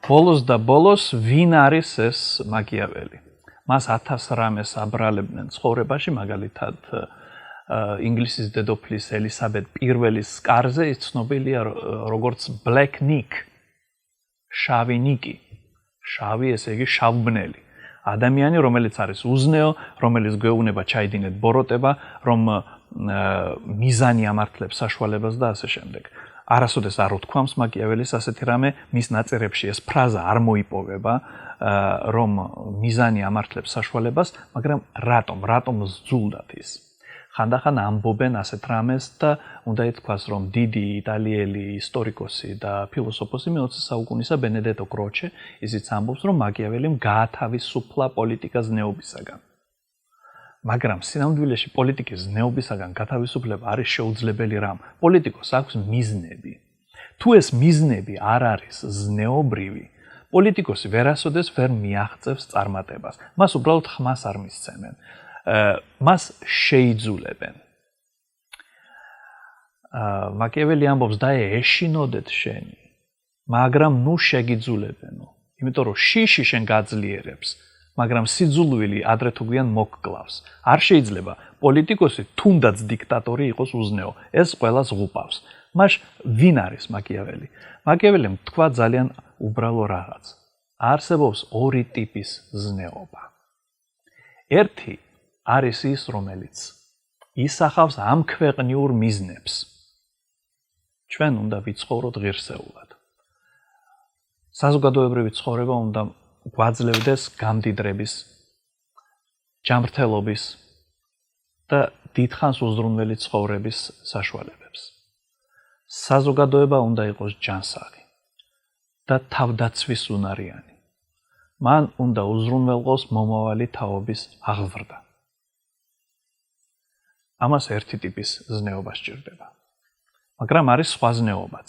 ბოლოს და ბოლოს ვინ არის ეს მაკიაველი? მას 1000 რამეს აბრალებდნენ ცხოვრებაში, მაგალითად ინგლისის დედოფლის ელისაბედ პირველის კარზე ის ცნობილია როგორც Black Nick, შავი ნიკი, შავი ესე იგი შავბნელი. ადამიანი, რომელიც არის უზნეო, რომელიც გვეუბნება ჩაიდინეთ ბოროტება, რომ მიზანი ამართლებს საშუალებას და ასე შემდეგ. არასოდეს არ უთქვამს მაკიაველის ასეთი რამე, მის ნაწერებში ეს ფრაზა არ მოიპოვება, რომ მიზანი ამართლებს საშუალებას, მაგრამ რატომ ზძულდათ ის? ხანდახან ამბობენ ასეთ რამეს და უნდა ითქვას, რომ დიდი იტალიელი ისტორიკოსი და ფილოსოფოსი მე-20 საუკუნისა ბენედეტო კროჩე ისიც ამბობს, რომ მაკიაველიმ გაათავისუფლა პოლიტიკას ზნეობისაგან. მაგრამ სინამდვილეში პოლიტიკის ზნეობისაგან გათავისუფლება არის შეუძლებელი რამ. პოლიტიკოს აქვს მიზნები. თუ ეს მიზნები არ არის ზნეობრივი, პოლიტიკოსი ვერასოდეს ვერ მიაღწევს წარმატებას. მას უბრალოდ ხმას არ მისცემენ. მას შეიძულებენ. მაკიაველი ამბობს და ეშინოდეთ შენი, მაგრამ ნუ შეგიძულებენო, იმიტომ რომ შიში შენ გაძლიერებს, მაგრამ სიძულვილი ადრე თუ გვიან მოგკლავს. არ შეიძლება პოლიტიკოსი თუნდაც დიქტატორი იყოს უზნეო, ეს ყველას ღუპავს. მაშ ვინ არის მაკიაველი? მაკიაველიმ თქვა ძალიან უბრალო რაღაც. არსებობს ორი ტიპის ზნეობა. ერთი არის ის, რომელიც ისახავს ამ ქვეყნიურ მიზნებს. ჩვენ უნდა ვიცხოვროთ ღირსეულად. საზოგადოებრივი ცხოვრება უნდა გვაძლევდეს გამდიდრების, ჯანმრთელობის და დიდხანს უზრუნველი ცხოვრების საშუალებებს. საზოგადოება უნდა იყოს ჯანსაღი და თავდაცვის უნარიანი. მან უნდა უზრუნველყოს მომავალი თაობის აღზრდა. ამას ერთი ტიპის ზნეობა სჭირდება. მაგრამ არის სხვა ზნეობაც,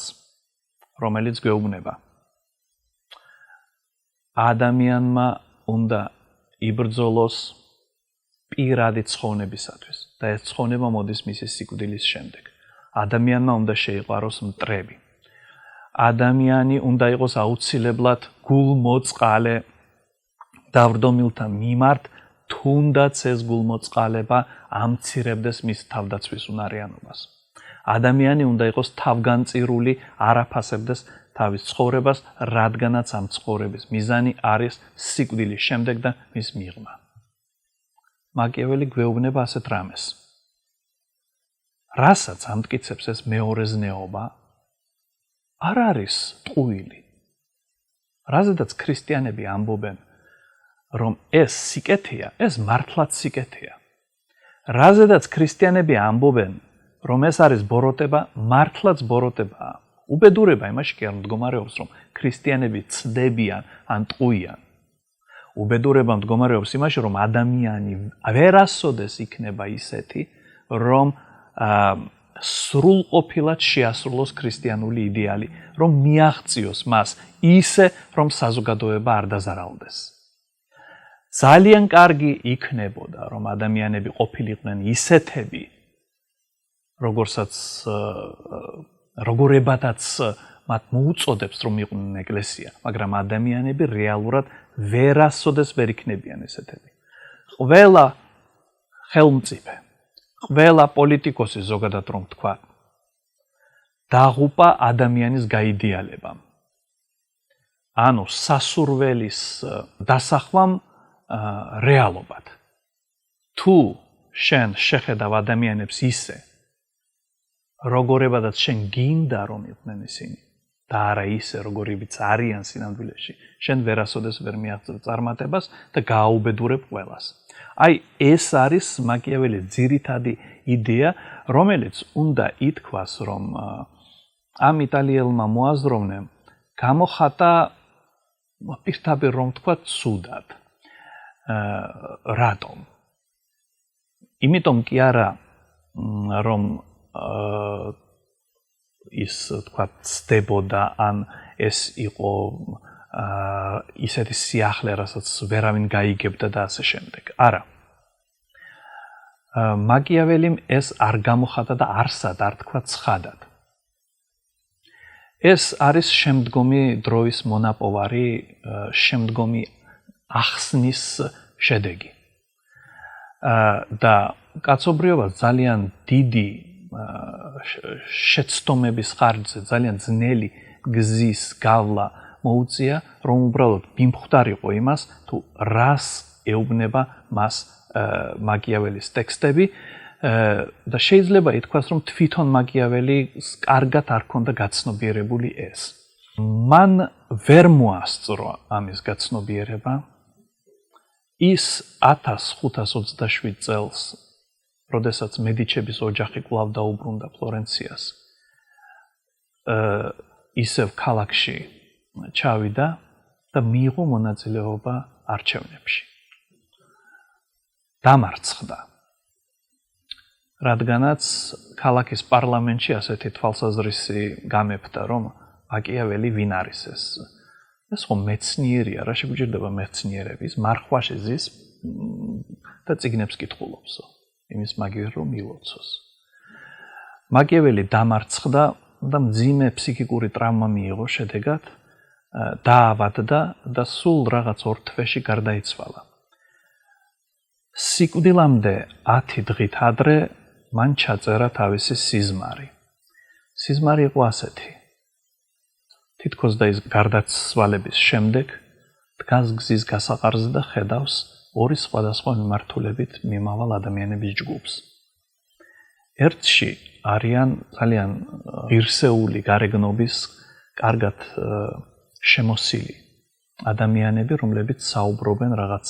რომელიც გვეუბნება. ადამიანმა უნდა იბრძოლოს პირადი ცხოვნებისათვის და ეს ცხოვნება მოდის მისი სიკვდილის შემდეგ. ადამიანმა უნდა შეიყვაროს მტრები. ადამიანი უნდა იყოს აუცილებლად გულმოწყალე დავრდომილთა მიმართ, თუნდაც ეს გულმოწყალება ამცირებდეს მის თავდაცვის უნარიანობას. ადამიანი უნდა იყოს თავგანწირული, არ აფასებდეს თავის ცხოვრებას, რადგანაც ამ ცხოვრების მიზანი არის სიკვდილის შემდეგ და მის მიღმა. მაკიაველი გვეუბნება ასეთ რამეს. რასაც ამტკიცებს ეს მეორე ზნეობა, არ არის ტყუილი. რაზედაც ქრისტიანები ამბობენ, რომ ეს სიკეთეა, ეს მართლაც სიკეთეა. რაზედაც ქრისტიანები ამბობენ, რომ ეს არის ბოროტება, მართლაც ბოროტებაა. უბედურება იმაში კი არ მდგომარეობს, რომ ქრისტიანები ცდებიან ან ტყუიან. უბედურება მდგომარეობს იმაში, რომ ადამიანი ვერასოდეს იქნება ისეთი, რომ სრულყოფილად შეასრულოს ქრისტიანული იდეალი, რომ მიაღწიოს მას ისე, რომ საზოგადოება არ დაზარალდეს. ძალიან კარგი იქნებოდა, რომ ადამიანები ყოფილიყვნენ ისეთები, როგორებადაც მათ მოუწოდებს, რომ იყვნენ ეკლესია, მაგრამ ადამიანები რეალურად ვერასოდეს ვერ იქნებიან ესეთები. ყველა ხელმწიფე, ყველა პოლიტიკოსი ზოგადად რომ თქვა, დაღუპა ადამიანის გაიდეალებამ. ანუ სასურველის დასახვამ რეალობად. თუ შენ შეხედავ ადამიანებს ისე, როგორებადაც შენ გინდა რომ იყვნენ ისინი და არა ისე, როგორებიც არიან სინამდვილეში, შენ ვერასოდეს ვერ მიაღწევ წარმატებას და გააუბედურებ ყველას. აი, ეს არის მაკიაველის ძირითადი იდეა, რომელიც უნდა ითქვას, რომ ამ იტალიელმა მოაზროვნემ გამოხატა პირდაპირ რომ თქვა ცუდად. რატომ? იმიტომ კი არა, რომ ის თქვა ცდებოდა ან ეს იყო ისეთი სიახლე, რასაც ვერავინ გაიგებდა და ასე შემდეგ. არა. მაკიაველიმ ეს არ გამოხატა და არსად არ თქვა ცხადად. ეს არის შემდგომი დროის მონაპოვარი, შემდგომი ახსნის შედეგი. და კაცობრიობას ძალიან დიდი შეცდომების ხარჯზე, ძალიან ძნელი გზის გავლა მოუწია, რომ უბრალოდ მიმხვდარიყო იმას, თუ რას ეუბნება მას მაგიაველის ტექსტები და შეიძლება ითქვას, რომ თვითონ მაგიაველის კარგად არ ქონდა გაცნობიერებული ეს. მან ვერ მოასწრო ამის გაცნობიერება. ის 1527 წელს, როდესაც მედიჩების ოჯახი კვლავ დაუბრუნდა ფლორენციას, ისევ ქალაქში ჩავიდა და მიიღო მონაწილეობა არჩევნებში. დამარცხდა. რადგანაც ქალაქის პარლამენტში ასეთი თვალსაზრისი გამეფდა, რომ მაკიაველი ვინ არის ეს? ეს ხომ მეცნიერია, რა შეგვიჭირდება მეცნიერების, მარხვაში ზის და წიგნებს კითხულობსო. იმის მაგიერ რომ ილოცოს. მაკიაველი დამარცხდა და მძიმე ფსიქიკური ტრავმა მიიღო შედეგად, დაავადდა და სულ რაღაც 2 თვეში გარდაიცვალა. სიკვდილამდე 10 დღით ადრე მან ჩაწერა თავისი სიზმარი. სიზმარი იყო ასეთი: თითქოს და ის გარდაცვალების შემდეგ დგას გზის გასაყარზე და ხედავს 2 სხვადასხვა მიმართულებით მიმავალ ადამიანების ჯგუფს. ერთში არიან ძალიან ღირსეული გარეგნობის, კარგად შემოსილი ადამიანები, რომლებიც საუბრობენ რაღაც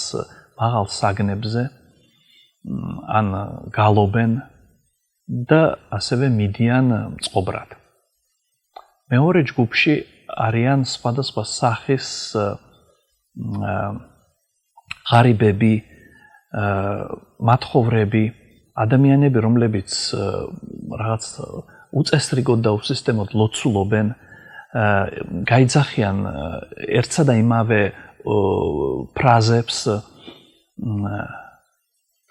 მაღალ საგნებზე, ან გალობენ და ასევე მიდიან წყობრად. მეორე ჯგუფში არიან სხვადასხვა სახის ღარიბები, მათხოვრები, ადამიანები, რომლებიც რაღაც უწესრიგოდ და უსისტემოდ ლოცულობენ, გაიძახიან ერთსა და იმავე ფრაზებს.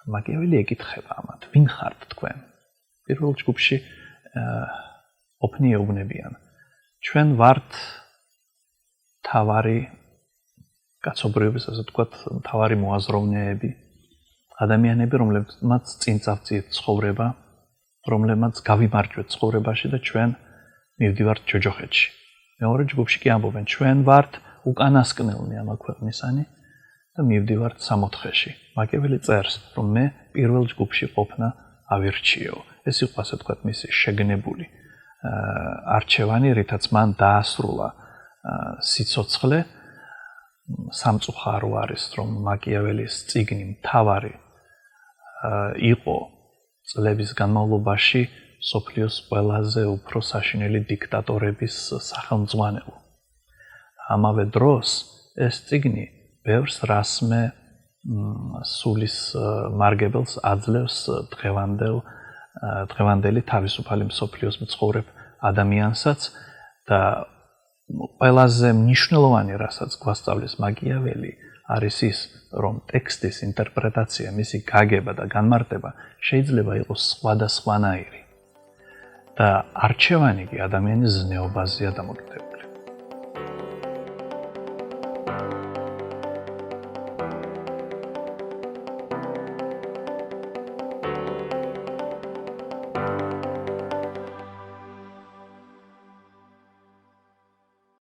მაგიაველი ეკითხება ამათ, ვინ ხართ თქვენ? პირველ ჯგუფში ოფნი ეუბნებიან, ჩვენ ვართ თავარი კაცობრიობის, ასე ვთქვათ, თავარი მოაზროვნეები, ადამიანები, რომლებმაც წინ წავწიეთ ცხოვრება, რომლებმაც გავიმარჯვეთ ცხოვრებაში და ჩვენ მივდივართ ჯოჯოხეთში. მეორე ჯგუფში კი ამბობენ, ჩვენ ვართ უკანასკნელნი ამა ქვეყნისანი და მივდივართ სამოთხეში. მაკიაველი წერს, რომ მე პირველ ჯგუფში ყოფნა ავირჩიო. ეს იყო, ასე ვთქვათ, მისი შეგნებული არჩევანი, რითაც მან დაასრულა სიცოცხლე. სამწუხარო არის, რომ მაკიაველის წიგნი მთავარი იყო წლების განმავლობაში მსოფლიოს ყველაზე უფრო საშინელი დიქტატორების სახელმძღვანელო. ამავე დროს ეს წიგნი ბევრს რასმე სულის მარგებელს აძლევს დღევანდელი თავისუფალი მსოფლიოს მცხოვრებ ადამიანსაც და ყველაზე მნიშვნელოვანი, რასაც გვასწავლის მაკიაველი, არის ის, რომ ტექსტის ინტერპრეტაცია, მისი გაგება და განმარტება შეიძლება იყოს სხვადასხვანაირი და არჩევანი კი ადამიანის ზნეობაზეა დამოკიდებული.